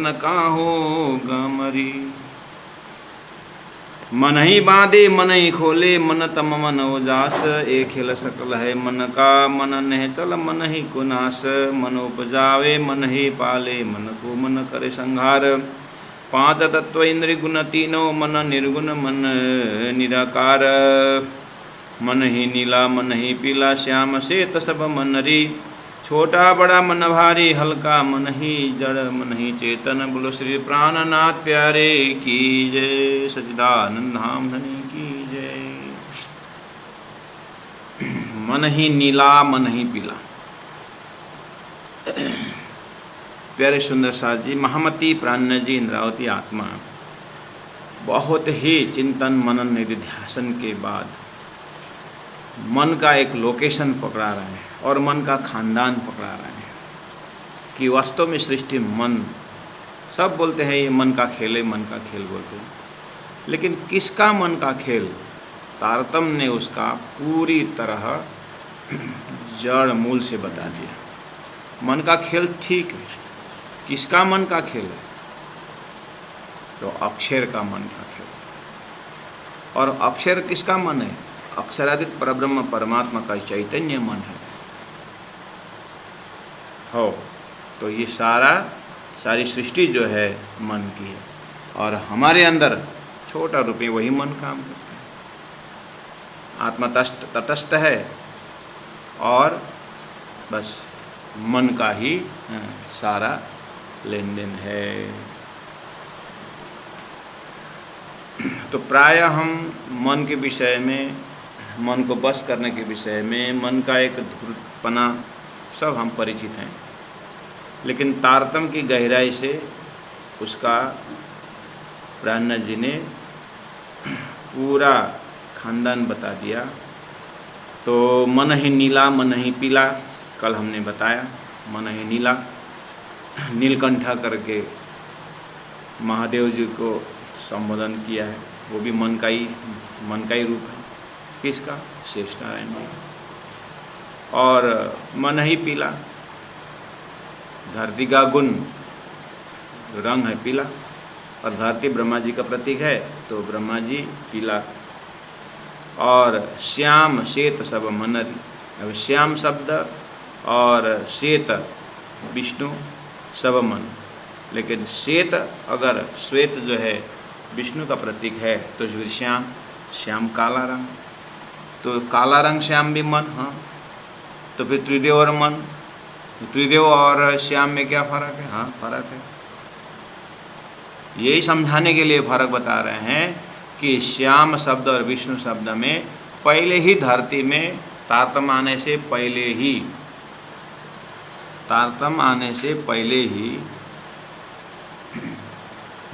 न काहो गमरी। मन ही बांधे मन ही खोले, मन तम मन उजास, एक खेल सकल है मन का, मन नह चल मन ही को नाश। मन उपजावे मन ही पाले, मन को मन करे संहार। पांच तत्व इंद्रिय गुण तीनों, मन निर्गुण मन निराकार। मन ही नीला मन ही पीला, श्याम श्वेत सब मन री। छोटा बड़ा मन भारी हल्का, मन ही जड़ मन ही चेतन। बोलो श्री प्राणनाथ प्यारे की जय, सच्चिदानंद धाम धनी की जय। मन ही नीला मन ही पीला। प्यारे सुंदर साथ जी, महामती प्राण जी इंद्रावती आत्मा बहुत ही चिंतन मनन निधिध्यासन के बाद मन का एक लोकेशन पकड़ा रहे हैं और मन का खानदान पकड़ा रहे हैं कि वास्तव में सृष्टि मन, सब बोलते हैं ये मन का खेल है, मन का खेल बोलते हैं, लेकिन किसका मन का खेल? तारतम्य ने उसका पूरी तरह जड़ मूल से बता दिया। मन का खेल ठीक है, किसका मन का खेल है? तो अक्षर का मन का खेल। और अक्षर किसका मन है? अक्षरादित परब्रह्म परमात्मा का चैतन्य मन है। हो तो ये सारी सृष्टि जो है मन की है, और हमारे अंदर छोटा रूप में वही मन काम करता है। आत्मा तटस्थ है और बस मन का ही सारा लेन देन है। तो प्रायः हम मन के विषय में, मन को बस करने के विषय में, मन का एक धूर्तपना सब हम परिचित हैं, लेकिन तारतम्य की गहराई से उसका प्राण जी ने पूरा खानदान बता दिया। तो मन ही नीला मन ही पीला, कल हमने बताया। मन ही नीला, नीलकंठा करके महादेव जी को संबोधन किया है, वो भी मन का ही रूप है। किसका? शेष नारायण जी। और मन ही पीला, धरती का गुण रंग है पीला, और धरती ब्रह्मा जी का प्रतीक है, तो ब्रह्मा जी पीला। और श्याम श्वेत सब मनरी। अब श्याम शब्द और श्वेत विष्णु सब मन, लेकिन श्वेत, अगर श्वेत जो है विष्णु का प्रतीक है तो फिर श्याम काला रंग, तो काला रंग श्याम भी मन। हाँ, तो फिर त्रिदेव और मन, त्रिदेव और श्याम में क्या फर्क है? हाँ फर्क है। यही समझाने के लिए फर्क बता रहे हैं कि श्याम शब्द और विष्णु शब्द में पहले ही धरती में तारतम्य आने से पहले ही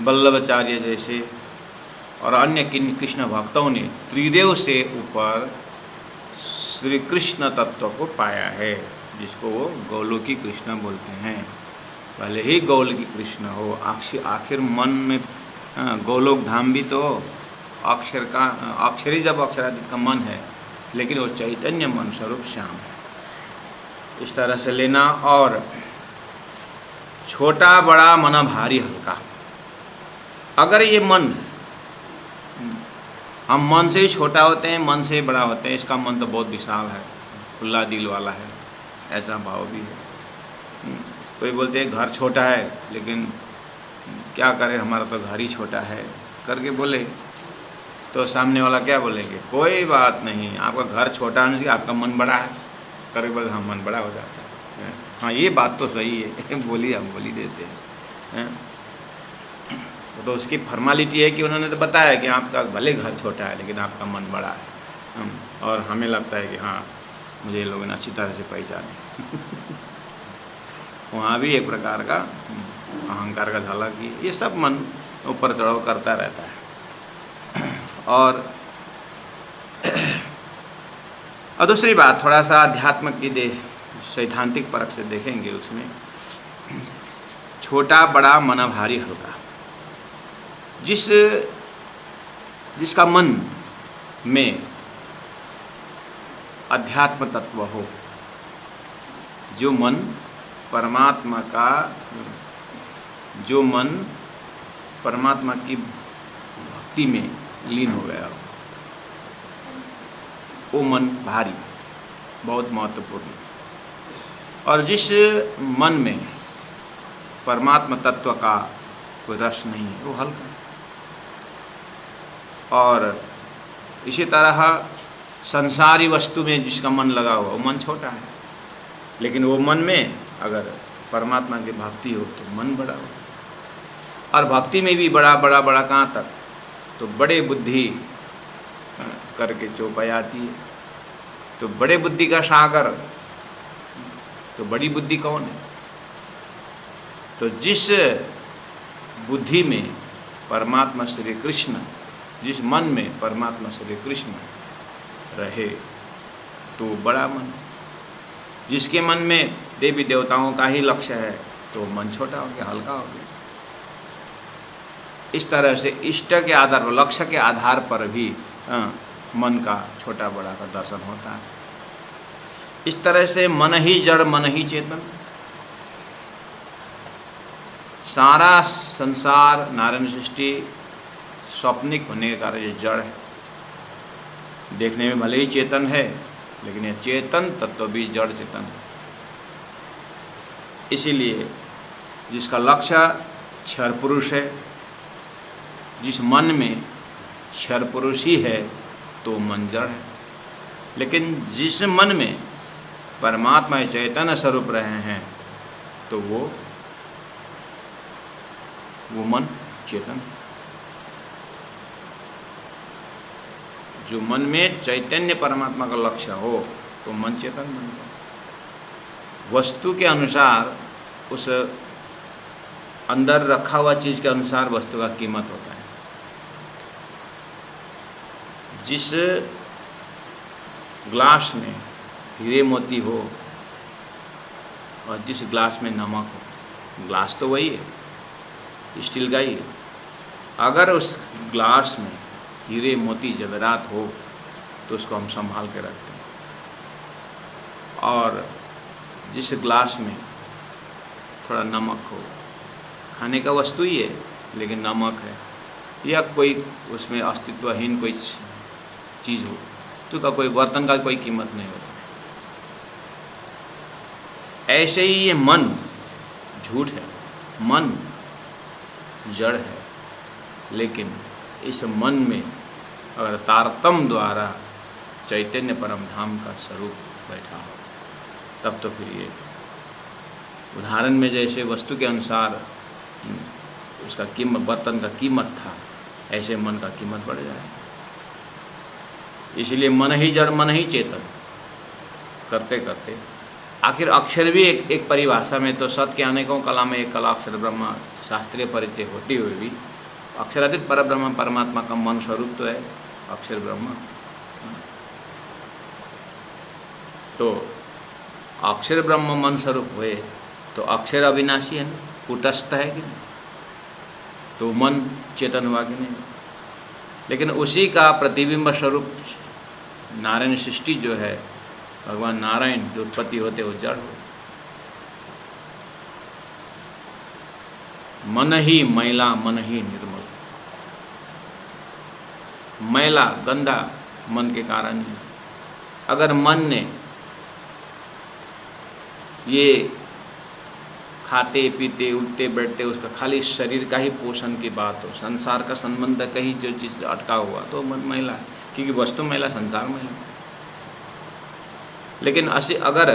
वल्लभाचार्य जैसे और अन्य कृष्ण भक्तों ने त्रिदेव से ऊपर श्री कृष्ण तत्व को पाया है, जिसको वो गौलोकी कृष्ण बोलते हैं। पहले ही गौलोकी कृष्ण हो, आखिर मन में गोलोक धाम भी तो अक्षर का, अक्षरी जब अक्षरादित का मन है, लेकिन वो चैतन्य मन स्वरूप श्याम है। इस तरह से लेना। और छोटा बड़ा मन भारी हल्का, अगर ये मन, हम मन से ही छोटा होते हैं, मन से ही बड़ा होते हैं, इसका मन तो बहुत विशाल है, खुला दिल वाला है, ऐसा भाव भी है। कोई बोलते हैं घर छोटा है, लेकिन क्या करें, हमारा तो घर ही छोटा है करके बोले तो सामने वाला क्या बोलेंगे? कोई बात नहीं, आपका घर छोटा होने से आपका मन बड़ा है करके बोले, हाँ मन बड़ा हो जाता है। हाँ ये बात तो सही है, बोली हम बोली देते हैं। तो उसकी फॉर्मेलिटी है कि उन्होंने तो बताया कि आपका भले घर छोटा है लेकिन आपका मन बड़ा है, और हमें लगता है कि हाँ मुझे ये लोग अच्छी तरह से पहचाने। वहाँ भी एक प्रकार का अहंकार का झलक ही, ये सब मन ऊपर चढ़ाव करता रहता है। और दूसरी बात, थोड़ा सा अध्यात्म की सैद्धांतिक परख से देखेंगे, उसमें छोटा बड़ा मन भारी हल्का, जिसका मन में अध्यात्म तत्व हो, जो मन परमात्मा का जो मन परमात्मा की भक्ति में लीन हो गया, वो मन भारी, बहुत महत्वपूर्ण। और जिस मन में परमात्मा तत्व का कोई रस नहीं है, वो हल्का है। और इसी तरह संसारी वस्तु में जिसका मन लगा हुआ, वो मन छोटा है। लेकिन वो मन में अगर परमात्मा की भक्ति हो तो मन बड़ा हो। और भक्ति में भी बड़ा बड़ा बड़ा कहाँ तक, तो बड़े बुद्धि करके चौपाई आती है। तो बड़े बुद्धि का सागर, तो बड़ी बुद्धि कौन है? तो जिस बुद्धि में परमात्मा श्री कृष्ण, जिस मन में परमात्मा श्री कृष्ण रहे, तो बड़ा मन। जिसके मन में देवी देवताओं का ही लक्ष्य है, तो मन छोटा हो गया, हल्का हो गया। इस तरह से इष्ट के आधार पर, लक्ष्य के आधार पर भी मन का छोटा बड़ा का दर्शन होता है। इस तरह से मन ही जड़ मन ही चेतन, सारा संसार नारायण सृष्टि स्वप्निक होने के कारण ये जड़ है। देखने में भले ही चेतन है, लेकिन यह चेतन तत्व भी जड़ चेतन है। इसीलिए जिसका लक्ष्य क्षर पुरुष है, जिस मन में क्षर पुरुष ही है, तो मन जड़ है। लेकिन जिस मन में परमात्मा चैतन्य स्वरूप रहे हैं, तो वो मन चेतन है। जो मन में चैतन्य परमात्मा का लक्ष्य हो, तो मन चेतन बन जाए। वस्तु के अनुसार, उस अंदर रखा हुआ चीज के अनुसार वस्तु का कीमत होता है। जिस ग्लास में हीरे मोती हो और जिस ग्लास में नमक हो, ग्लास तो वही है, स्टील का ही है। अगर उस ग्लास में हीरे मोती जवेरात हो, तो उसको हम संभाल के रखते हैं। और जिस ग्लास में थोड़ा नमक हो, खाने का वस्तु ही है लेकिन नमक है, या कोई उसमें अस्तित्वहीन कोई चीज़ हो, तो का कोई बर्तन का कोई कीमत नहीं होता। ऐसे ही ये मन झूठ है, मन जड़ है। लेकिन इस मन में अगर तारतम्य द्वारा चैतन्य परम धाम का स्वरूप बैठा हो, तब तो फिर ये उदाहरण में जैसे वस्तु के अनुसार उसका कीमत, बर्तन का कीमत था, ऐसे मन का कीमत बढ़ जाए। इसलिए मन ही जड़ मन ही चेतन करते करते आखिर अक्षर भी एक परिभाषा में, तो सत के अनेकों कला में एक कला अक्षर ब्रह्म शास्त्रीय परिचय होते हुए भी अक्षरातीत पर ब्रह्म परमात्मा का मन स्वरूप तो है अक्षर ब्रह्म। तो अक्षर ब्रह्म मन स्वरूप हुए तो अक्षर अविनाशी है, कूटस्थ है कि नहीं, तो मन चेतन हुआ कि नहीं। लेकिन उसी का प्रतिबिंब स्वरूप नारायण सृष्टि जो है, भगवान नारायण जो उत्पत्ति होते वो जड़ हो। मन ही मैला मन ही निर्मल। मैला गंदा मन के कारण है। अगर मन ने ये खाते पीते उठते बैठते उसका खाली शरीर का ही पोषण की बात हो, संसार का संबंध कहीं जो चीज़ अटका हुआ, तो मन मैला है, क्योंकि वस्तु मैला, संसार मैला। लेकिन अगर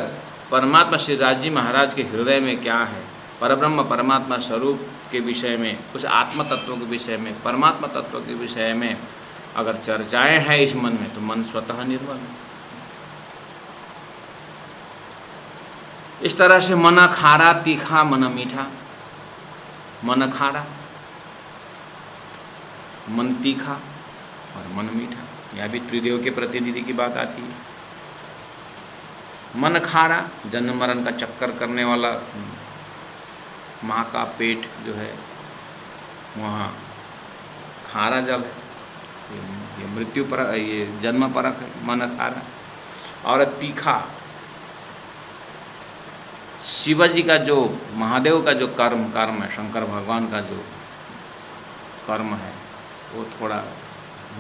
परमात्मा श्री राज महाराज के हृदय में क्या है, परब्रह्म परमात्मा स्वरूप के विषय में, उस आत्म तत्व के विषय में, परमात्मा तत्व के विषय में अगर चर्चाएं हैं इस मन में, तो मन स्वतः निर्मल है। इस तरह से मन खारा तीखा मन मीठा, मन खारा मन तीखा और मन मीठा, यह भी त्रिदेव के प्रतिनिधि की बात आती है। मन खारा जन्म मरण का चक्कर करने वाला, माँ का पेट जो है वहाँ खारा जल है, ये मृत्यु पर, ये जन्म परक है मन खारा। और तीखा शिवाजी का जो, महादेव का जो कर्म है, शंकर भगवान का जो कर्म है, वो थोड़ा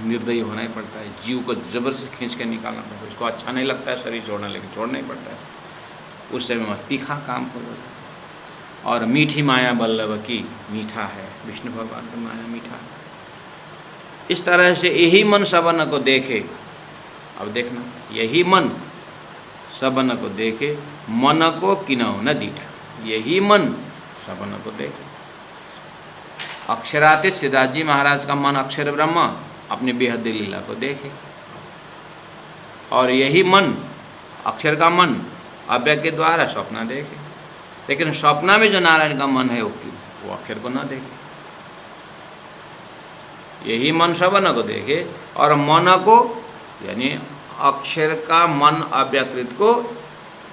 निर्दयी होना ही पड़ता है। जीव को जबरदस्ती खींच के निकालना पड़ता है। उसको अच्छा नहीं लगता है शरीर छोड़ना, लेकिन छोड़ना ही पड़ता है। उस समय में तीखा काम हो जाता है। और मीठी माया बल्लभ की, मीठा है विष्णु भगवान का माया, मीठा है। इस तरह से यही मन सबन को देखे। अब देखना, यही मन सबन को देखे, मन को किनौ न दीठा। यही मन सबन को देखे। अक्षरातीत सिद्धार्थ जी महाराज का मन अक्षर ब्रह्म अपनी बेहद लीला को देखे। और यही मन, अक्षर का मन, अव्यय के द्वारा स्वप्न देखे। लेकिन स्वप्न में जो नारायण का मन है वो अक्षर को ना देखे। यही मन सबन को देखे और मन को, यानी अक्षर का मन अव्यकृत को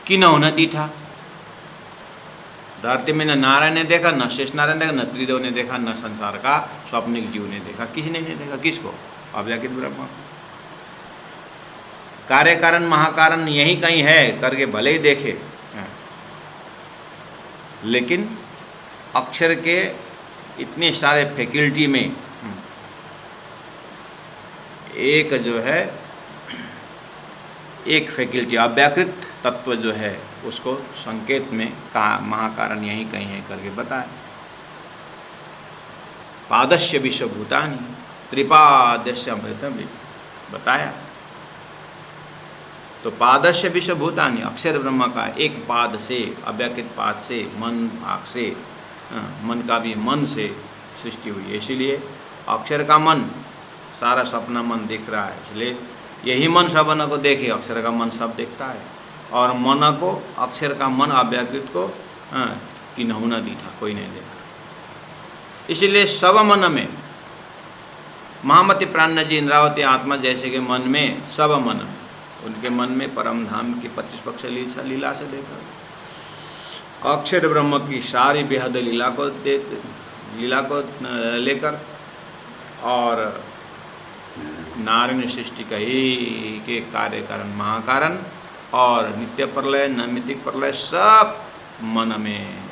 किनौ न दीठा। धरती में न नारायण ने देखा, न शेष नारायण देखा, न त्रिदेव ने देखा, न संसार का स्वप्निक जीव ने देखा। किसी ने नहीं देखा। किसको? अव्यकृत ब्रह्म। कार्य कारण महाकारण यही कहीं है करके भले ही देखे, लेकिन अक्षर के इतने सारे फैकल्टी में एक जो है, एक फैकल्टी अव्यकृत तत्व जो है, उसको संकेत में कहा महाकारण यही कहीं है करके बताया। पादस्य विश्वभूतानि त्रिपादस्य अमृतम बताया। तो पादस्य विश्वभूतानि, अक्षर ब्रह्म का एक पाद से, अव्यकृत पाद से, मन भाग से, मन का भी मन से सृष्टि हुई है। इसीलिए अक्षर का मन, सारा सपना मन दिख रहा है। इसलिए यही मन सबन को देखे, अक्षर का मन सब देखता है। और मन को, अक्षर का मन अव्यकृत को किन्हौ न दीठा, कोई नहीं देखा। इसलिए सब मन में महामति प्राण जी इंद्रावती आत्मा जैसे के मन में, सब मन में, उनके मन में परम धाम की 25 पक्ष लीला से देखकर, अक्षर ब्रह्म की सारी बेहद लीला को लेकर, और नारायण सृष्टि का ही कार्य कारण महाकारण और नित्य प्रलय, नैमित्तिक प्रलय सब मन में,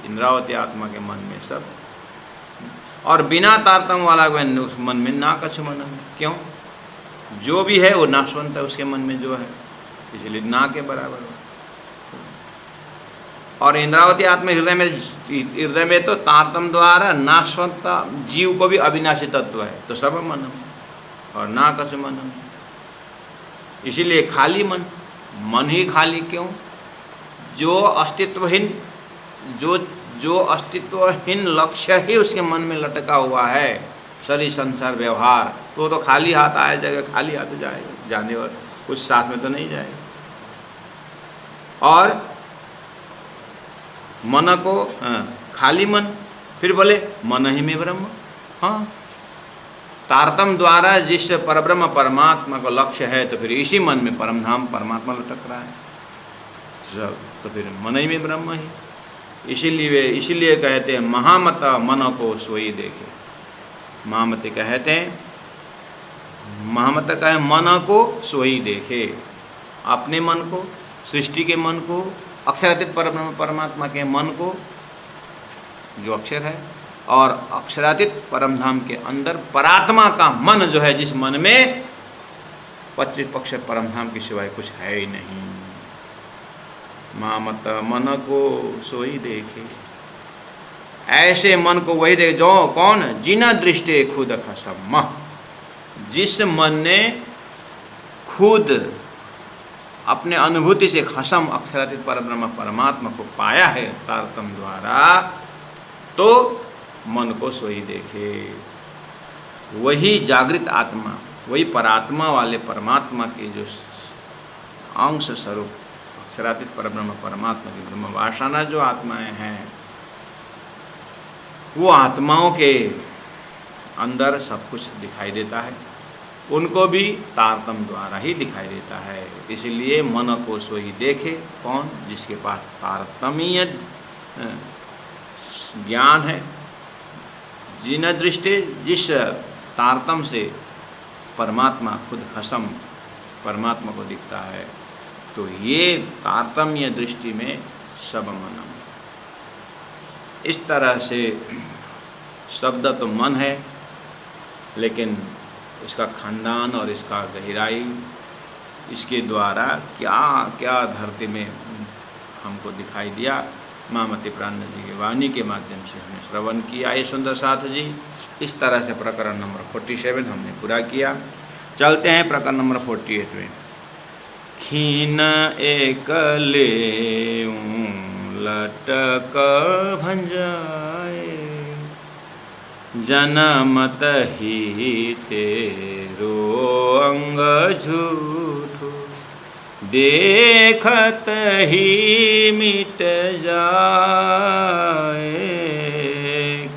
इंद्रावती आत्मा के मन में सब। और बिना तारतम्य वाला मन में ना कछु मन में। क्यों? जो भी है वो नाशवंत है उसके मन में जो है, इसलिए ना के बराबर हो। और इंद्रावती आत्मा हृदय में तो तारतम्य द्वारा नाशवंत जीव को भी अविनाशी तत्व है, तो सब मन में और ना कछु मन में। इसीलिए खाली मन, मन ही खाली। क्यों? जो अस्तित्वहीन, जो अस्तित्वहीन लक्ष्य ही उसके मन में लटका हुआ है, शरीर संसार व्यवहार, तो खाली हाथ आया जाएगा, खाली हाथ जाएगा, जाने और कुछ साथ में तो नहीं जाएगा। और मन को खाली मन, फिर बोले मन ही में ब्रह्म। हाँ, तारतम्य द्वारा जिस परब्रह्म परमात्मा का लक्ष्य है, तो फिर इसी मन में परमधाम परमात्मा लटक रहा है, तो फिर मन ही में ब्रह्म ही। इसीलिए कहते हैं महामत मन को सोई देखे। महामति कहते हैं, महामत कहे मन को सोई देखे। अपने मन को, सृष्टि के मन को, अक्षरातीत परब्रह्म परमात्मा के मन को, जो अक्षर है, और अक्षरातीत परमधाम के अंदर परात्मा का मन जो है, जिस मन में 25 पक्ष परमधाम के सिवाय कुछ है ही नहीं। महामत मन को सोई देखे। ऐसे मन को वही देखे जो कौन? जिना दृष्टि खुद खसम। जिस मन ने खुद अपने अनुभूति से खसम अक्षरातीत परब्रह्म परमात्मा को पाया है तारतम्य द्वारा, तो मन को सोई देखे। वही जागृत आत्मा, वही परात्मा वाले परमात्मा के जो अंश स्वरूप अक्षरातीत परब्रह्म परमात्मा की ब्रह्म वासना जो आत्माएं हैं, वो आत्माओं के अंदर सब कुछ दिखाई देता है, उनको भी तारतम्य द्वारा ही दिखाई देता है। इसलिए मन को सोई देखे। कौन? जिसके पास तारतम्य ज्ञान है, जिन दृष्टि, जिस तारतम्य से परमात्मा खुद खसम परमात्मा को दिखता है, तो ये तारतम्य दृष्टि में सबमनम। इस तरह से शब्द तो मन है, लेकिन इसका खानदान और इसका गहराई, इसके द्वारा क्या क्या धरती में हमको दिखाई दिया, महामती प्राणनाथ जी की वाणी के माध्यम से हमने श्रवण किया। ये सुंदर साथ जी, इस तरह से प्रकरण नंबर 47 हमने पूरा किया। चलते हैं प्रकरण नंबर 48 में। खीन एक लेऊं लटक भंजाए, जनमत ही तेरो अंग झूठो, देखत ही मिट जाए।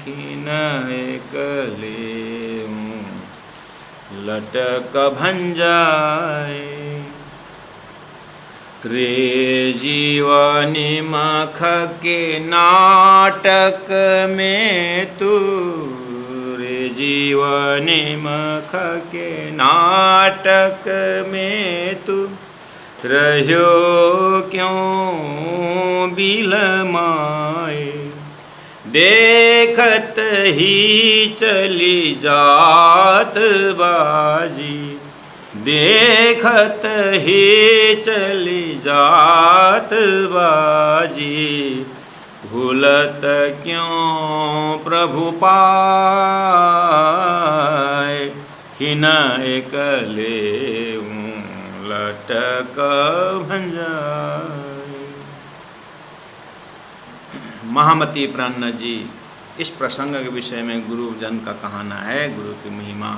खीन एक लेऊं लटक भंजाए, रे जीवनी मख के नाटक में तू, रे जीवनी मख के नाटक में तू, रह्यो क्यों बिलमाए। देखत ही चली जात बाजी, देखत ही चली जात बाजी, भूलत क्यों प्रभु पाए। खिन एक लेऊं लटक भंजाए। महामती प्राणनाथ जी इस प्रसंग के विषय में गुरुजन का कहना है, गुरु की महिमा,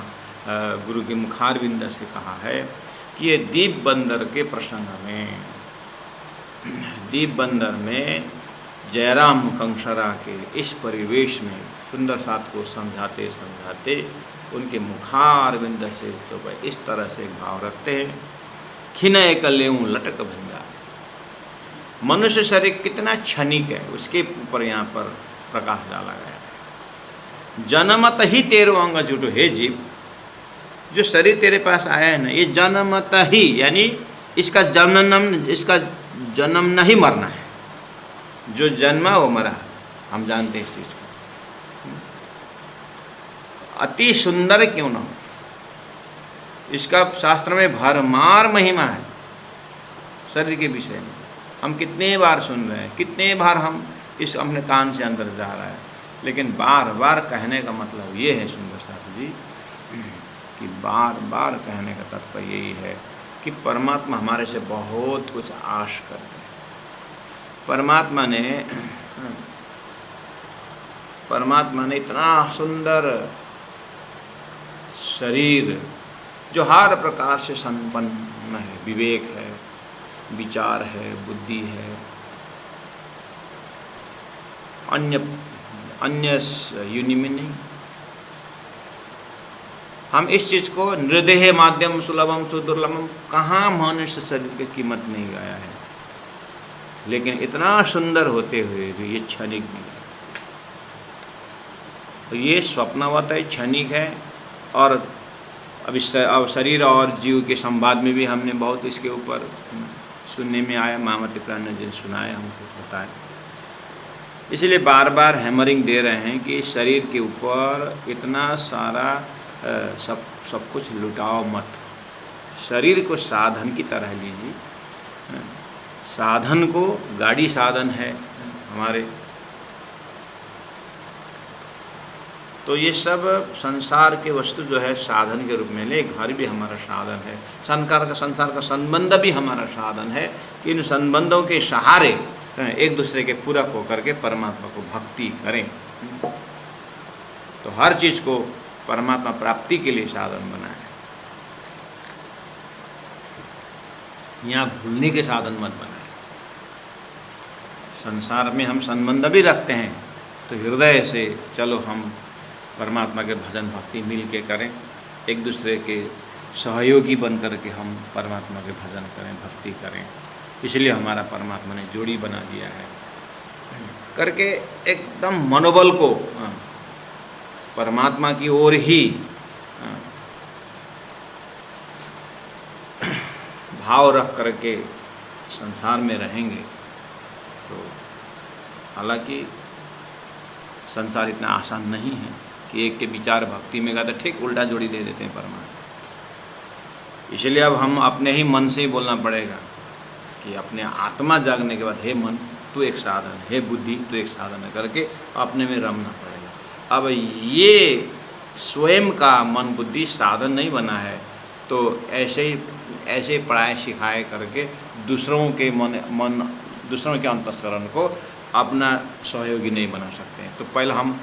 गुरु के मुखारविंद से कहा है कि ये दीप बंदर के प्रसंग में, दीप बंदर में जयराम मुखंसरा के इस परिवेश में सुंदर साथ को समझाते समझाते उनके मुखारविंद से तो इस तरह से एक भाव रखते हैं, खिन एक लेऊं लटक भंजाए। मनुष्य शरीर कितना क्षणिक है, उसके ऊपर यहाँ पर प्रकाश डाला गया। जन्मत ही तेरो अंग झूठो, हे जीव, जो शरीर तेरे पास आया है ना, ये जन्मत ही यानी इसका जन्म नहीं मरना है। जो जन्मा वो मरा, हम जानते हैं इस चीज को। अति सुंदर क्यों ना हो, इसका शास्त्र में भरमार महिमा है शरीर के विषय में। हम कितने बार सुन रहे हैं, कितने बार हम इस अपने कान से अंदर जा रहा है, लेकिन बार बार कहने का मतलब ये है सुंदर साथ जी कि बार बार कहने का तात्पर्य यही है कि परमात्मा हमारे से बहुत कुछ आश करते हैं। परमात्मा ने इतना सुंदर शरीर जो हर प्रकार से संपन्न है, विवेक है, विचार है, बुद्धि है, अन्य यूनि में नहीं। हम इस चीज को निर्देह माध्यम सुलभम सुदुर्लभम, कहाँ मनुष्य शरीर की कीमत नहीं गाया है, लेकिन इतना सुंदर होते हुए भी ये क्षणिक भी है। तो ये स्वप्नवत है, क्षणिक है। और अब शरीर और जीव के संवाद में भी हमने बहुत इसके ऊपर सुनने में आया, महामती प्राणनाथ जी ने सुनाया, हमको बताया। इसलिए बार बार हैमरिंग दे रहे हैं कि शरीर के ऊपर इतना सारा सब कुछ लुटाओ मत। शरीर को साधन की तरह लीजिए। साधन को, गाड़ी साधन है हमारे, तो ये सब संसार के वस्तु जो है साधन के रूप में ले। घर भी हमारा साधन है, संसार का संबंध भी हमारा साधन है कि इन संबंधों के सहारे एक दूसरे के पूरक होकर के परमात्मा को भक्ति करें। तो हर चीज़ को परमात्मा प्राप्ति के लिए साधन बनाए, यहाँ भूलने के साधन मत बनाए। संसार में हम संबंध भी रखते हैं, तो हृदय से चलो हम परमात्मा के भजन भक्ति मिल के करें, एक दूसरे के सहयोगी बन कर के हम परमात्मा के भजन करें, भक्ति करें। इसलिए हमारा परमात्मा ने जोड़ी बना दिया है करके एकदम मनोबल को परमात्मा की ओर ही भाव रख करके संसार में रहेंगे तो हालांकि संसार इतना आसान नहीं है कि एक के विचार भक्ति में गए तो ठीक उल्टा जोड़ी दे देते हैं परमात्मा। इसलिए अब हम अपने ही मन से ही बोलना पड़ेगा कि अपने आत्मा जागने के बाद हे मन तू एक साधन, हे बुद्धि तू एक साधन है करके अपने में रमना पड़ेगा। अब ये स्वयं का मन बुद्धि साधन नहीं बना है तो ऐसे पढ़ाए सिखाए करके दूसरों के अंतस्करण को अपना सहयोगी नहीं बना सकते हैं। तो पहले हम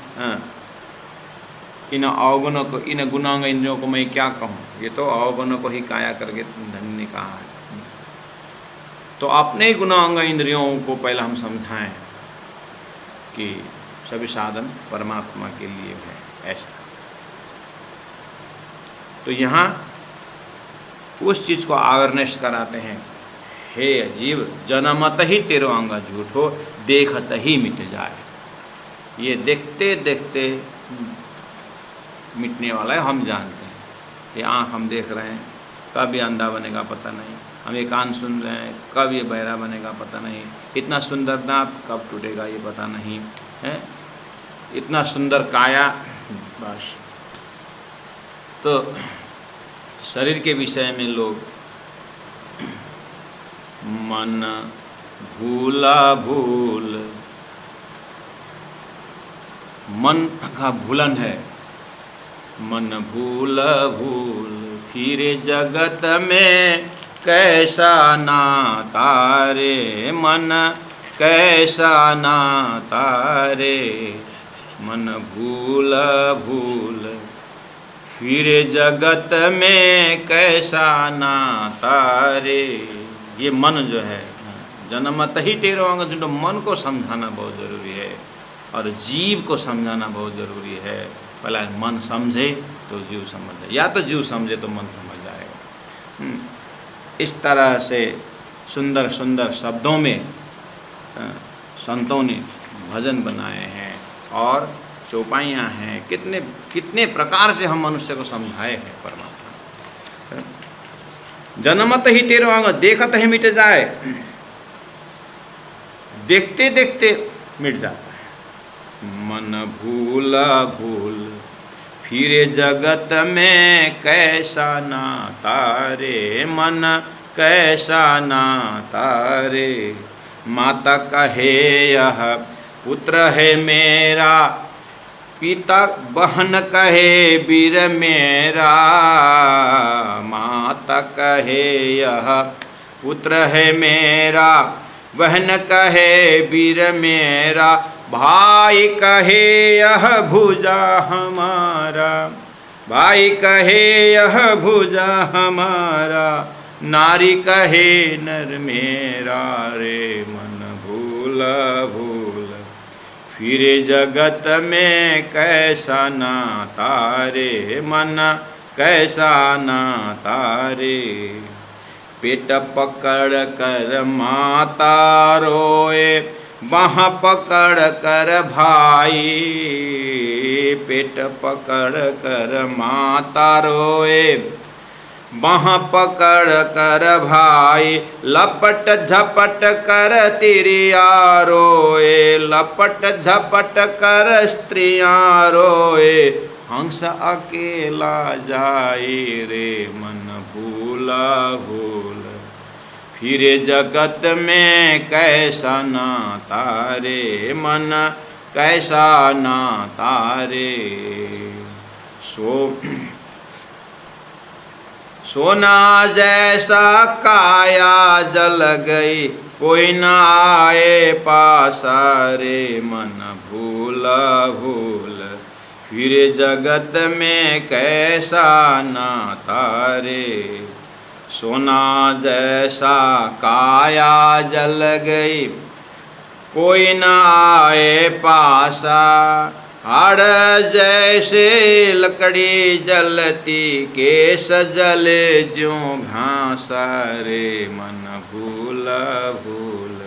इन अवगुणों को, इन गुणांग इंद्रियों को मैं क्या कहूँ, ये तो अवगुणों को ही काया करके धन्य ने कहा है। तो अपने गुणांग इंद्रियों को पहले हम समझाएं कि सभी साधन परमात्मा के लिए है ऐसा। तो यहाँ उस चीज़ को अवेयरनेस कराते हैं, हे जीव जनमत ही तेरो अंग झूठो, देखत ही मिट जाए। ये देखते देखते मिटने वाला है, हम जानते हैं। ये आँख हम देख रहे हैं, कब ये अंधा बनेगा पता नहीं। हम ये कान सुन रहे हैं, कब ये बहरा बनेगा पता नहीं। इतना सुंदर दांत कब टूटेगा ये पता नहीं है। इतना सुंदर काया, बस। तो शरीर के विषय में लोग मन भूला भूल, मन का भूलन है। मन भूल भूल फिरे जगत में कैसा नाता रे, मन कैसा नाता रे। मन भूल भूल फिरे जगत में कैसा नाता रे। ये मन जो है, जन्मत ही तेरो अंग झूठो, मन को समझाना बहुत ज़रूरी है और जीव को समझाना बहुत ज़रूरी है। पहला मन समझे तो जीव समझ जाए, या तो जीव समझे तो मन समझ जाएगा। इस तरह से सुंदर सुंदर शब्दों में संतों ने भजन बनाए हैं और चौपाइयाँ हैं। कितने कितने प्रकार से हम मनुष्य को समझाए हैं परमात्मा। जन्मत ही तेरो अंग देखत ही मिट जाए, देखते देखते मिट जाता है। मन भूला भूल फिरे जगत में कैसा नाता रे, मन कैसा नाता रे। माता कहे यह पुत्र है मेरा, पिता बहन कहे वीर मेरा। माता कहे यह पुत्र है मेरा, बहन कहे वीर मेरा। भाई कहे यह भुजा हमारा, भाई कहे यह भुजा हमारा। नारी कहे नर मेरा रे। मन भूल भूल फिरे जगत में कैसा नाता रे, मन कैसा नाता रे। पेट पकड़ कर माता रोए, बाँह पकड़ कर भाई। पेट पकड़ कर माता रोए, बाँह पकड़ कर भाई। लपट झपट कर तिरिया रोए, लपट झपट कर स्त्रियाँ रोए। हंस अकेला जाए रे, मन भूला भूल फिरे जगत में कैसा नाता रे। मन कैसा नाता रे। सोना जैसा काया जल गई, कोई न आए पासा रे। मन भूला भूल फिरे जगत में कैसा नाता रे। सोना जैसा काया जल गई, कोई न आए पासा। हाड़ जैसे लकड़ी जलती, केस जले ज्यों घासा रे। मन भूला भूल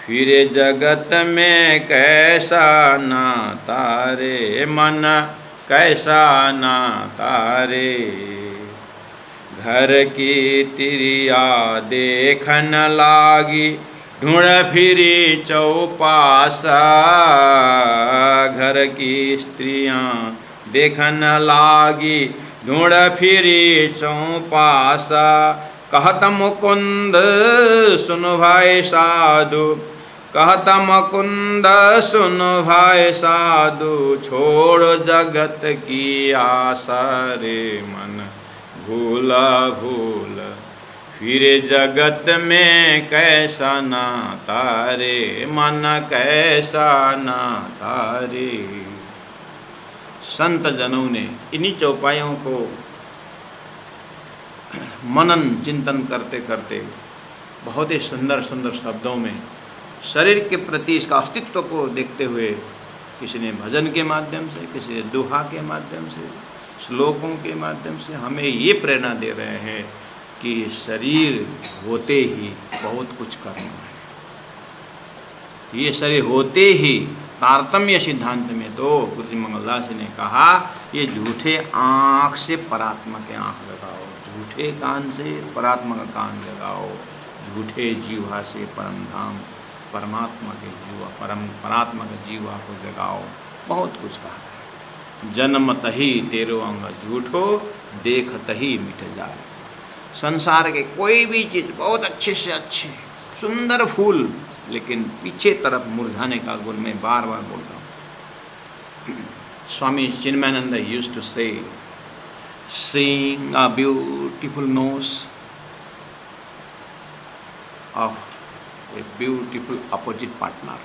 फिरे जगत में कैसा नाता रे। मन कैसा नाता रे। घर की तिरिया देखन लागी, ढूंढ फिरी चौपासा, घर की स्त्रियां देखन लागी, ढूंढ फिरी चौपासा। कहत मुकुंद सुन भाई साधु, कहत मुकुंद सुन भाई साधु, छोड़ जगत की आशा रे मन भूला भूल, फिर जगत में कैसा नाता रे मन कैसा नाता रे। संत जनों ने इन्हीं चौपाइयों को मनन चिंतन करते करते बहुत ही सुंदर सुंदर शब्दों में शरीर के प्रति इसका अस्तित्व को देखते हुए, किसी ने भजन के माध्यम से, किसी ने दोहा के माध्यम से, श्लोकों के माध्यम से हमें ये प्रेरणा दे रहे हैं कि शरीर होते ही बहुत कुछ करना है। ये शरीर होते ही तारतम्य सिद्धांत में तो गुरु जी मंगलदास ने कहा, ये झूठे आँख से परात्मा के आँख लगाओ, झूठे कान से परात्मा का कान लगाओ, झूठे जीवा से परम धाम परमात्मा के जीवा परात्मा के जीवा को जगाओ। बहुत कुछ कहा। जन्मत ही तेरो अंग झूठो, देखत ही मिट जाए। संसार के कोई भी चीज़ बहुत अच्छे से अच्छे सुंदर फूल, लेकिन पीछे तरफ मुरझाने का गुण मैं बार बार बोल रहा हूँ। स्वामी चिन्मयानंद यूज्ड टू से, seeing a beautiful nose of a beautiful opposite partner.